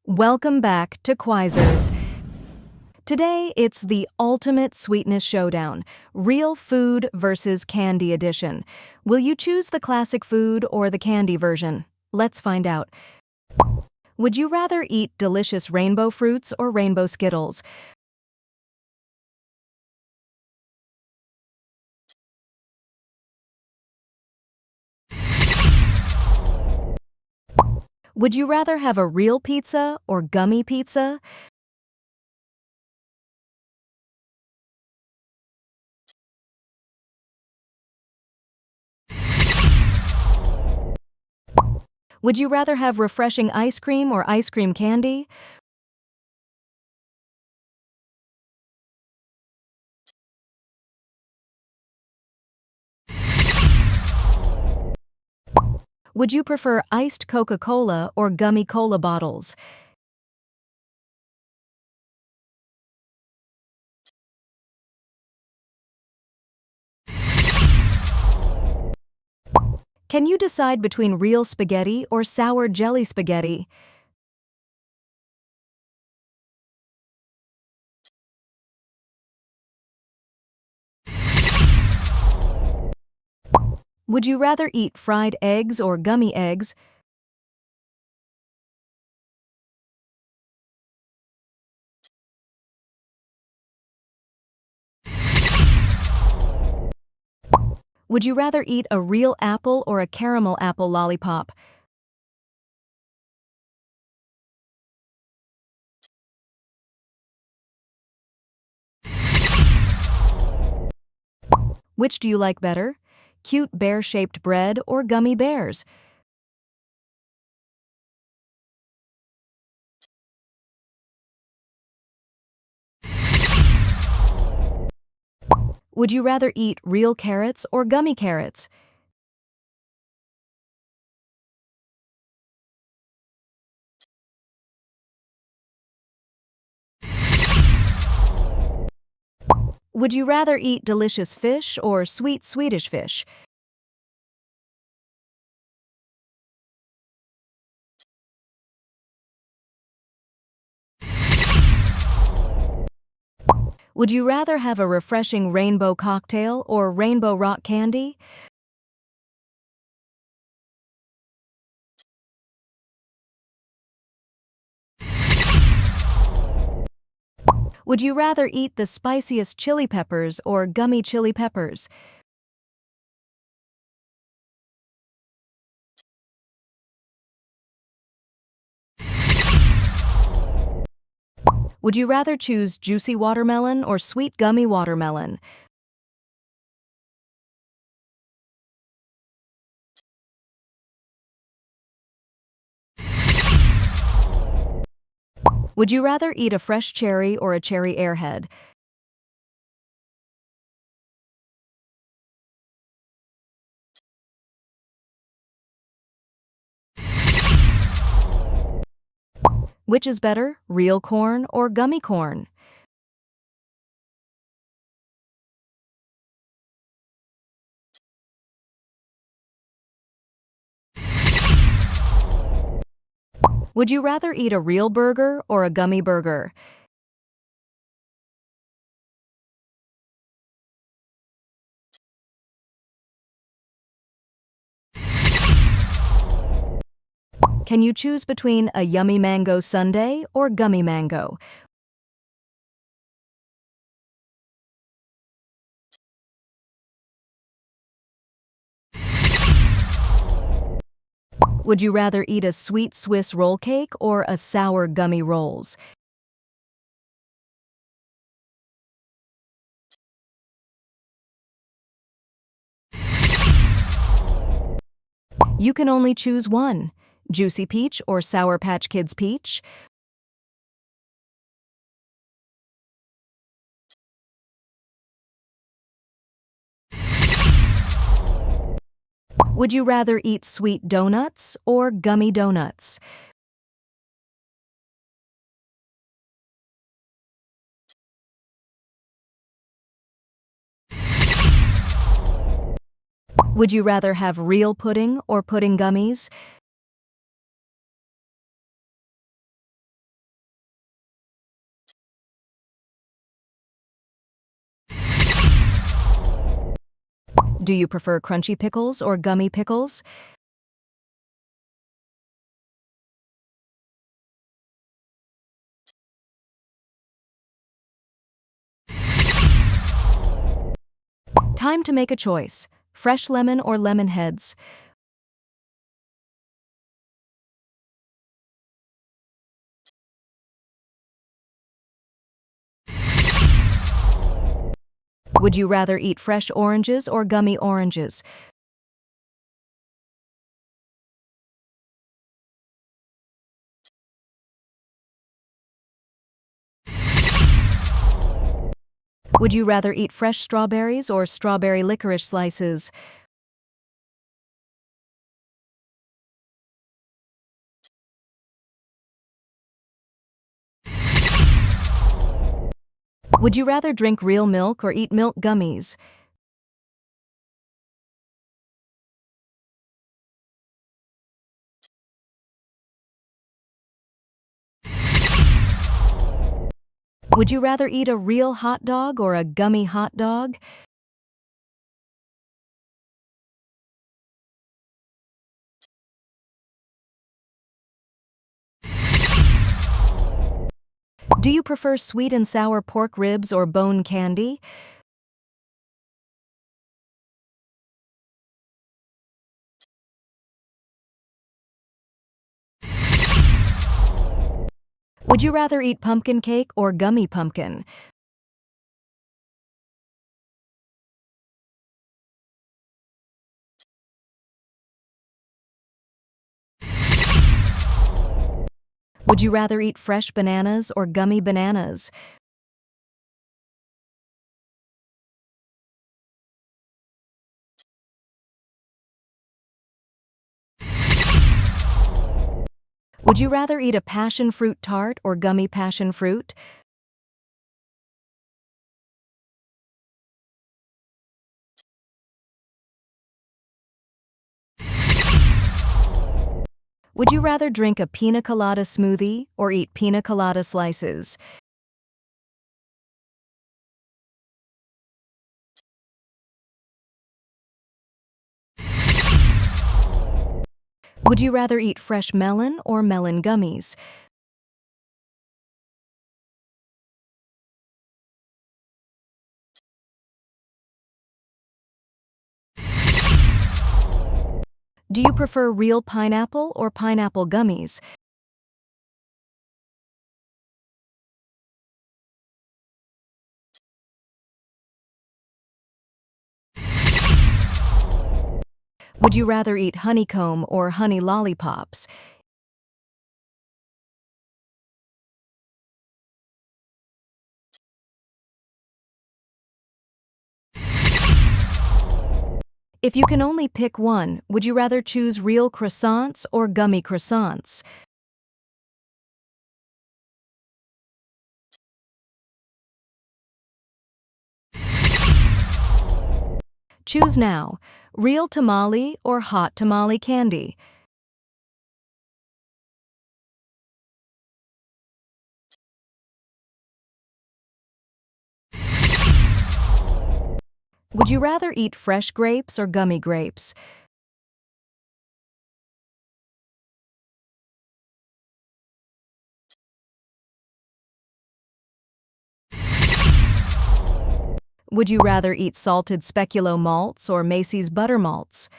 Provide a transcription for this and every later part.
Welcome back to Quizerz. Today, it's the ultimate sweetness showdown, real food versus candy edition. Will you choose the classic food or the candy version? Let's find out. Would you rather eat delicious rainbow fruits or rainbow Skittles? Would you rather have a real pizza or gummy pizza? Would you rather have refreshing ice cream or ice cream candy? Would you prefer iced Coca-Cola or gummy cola bottles? Can you decide between real spaghetti or sour jelly spaghetti? Would you rather eat fried eggs or gummy eggs? Would you rather eat a real apple or a caramel apple lollipop? Which do you like better? Cute bear-shaped bread or gummy bears? Would you rather eat real carrots or gummy carrots? Would you rather eat delicious fish or sweet Swedish fish? Would you rather have a refreshing rainbow cocktail or rainbow rock candy? Would you rather eat the spiciest chili peppers or gummy chili peppers? Would you rather choose juicy watermelon or sweet gummy watermelon? Would you rather eat a fresh cherry or a cherry airhead? Which is better, real corn or gummy corn? Would you rather eat a real burger or a gummy burger? Can you choose between a yummy mango sundae or gummy mango? Would you rather eat a sweet Swiss roll cake or a sour gummy rolls? You can only choose one. Juicy peach or Sour Patch Kids peach? Would you rather eat sweet donuts or gummy donuts? Would you rather have real pudding or pudding gummies? Do you prefer crunchy pickles or gummy pickles? Time to make a choice. Fresh lemon or lemon heads? Would you rather eat fresh oranges or gummy oranges? Would you rather eat fresh strawberries or strawberry licorice slices? Would you rather drink real milk or eat milk gummies? Would you rather eat a real hot dog or a gummy hot dog? Do you prefer sweet and sour pork ribs or bone candy? Would you rather eat pumpkin cake or gummy pumpkin? Would you rather eat fresh bananas or gummy bananas? Would you rather eat a passion fruit tart or gummy passion fruit? Would you rather drink a pina colada smoothie or eat pina colada slices? Would you rather eat fresh melon or melon gummies? Do you prefer real pineapple or pineapple gummies? Would you rather eat honeycomb or honey lollipops? If you can only pick one, would you rather choose real croissants or gummy croissants? Choose now, real tamale or hot tamale candy. Would you rather eat fresh grapes or gummy grapes? Would you rather eat salted speculoos malts or Macy's butter malts?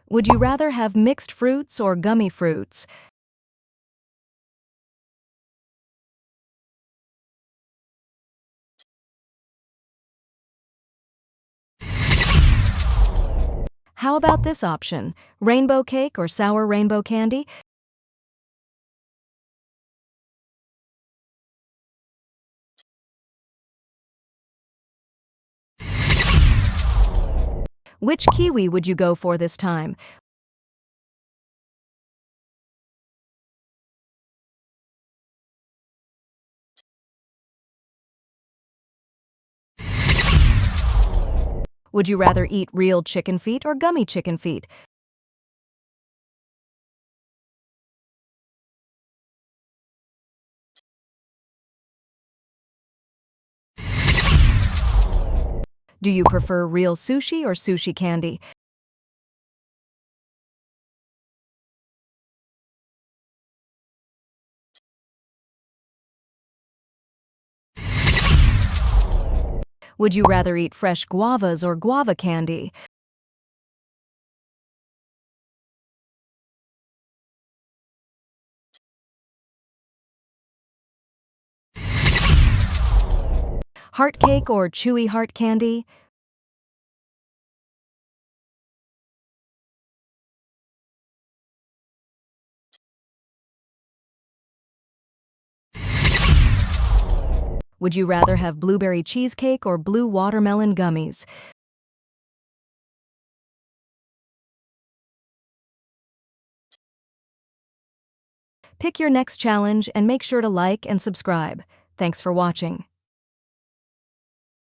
Would you rather have mixed fruits or gummy fruits? How about this option? Rainbow cake or sour rainbow candy? Which kiwi would you go for this time? Would you rather eat real chicken feet or gummy chicken feet? Do you prefer real sushi or sushi candy? Would you rather eat fresh guavas or guava candy? Heart cake or chewy heart candy? Would you rather have blueberry cheesecake or blue watermelon gummies? Pick your next challenge and make sure to like and subscribe. Thanks for watching.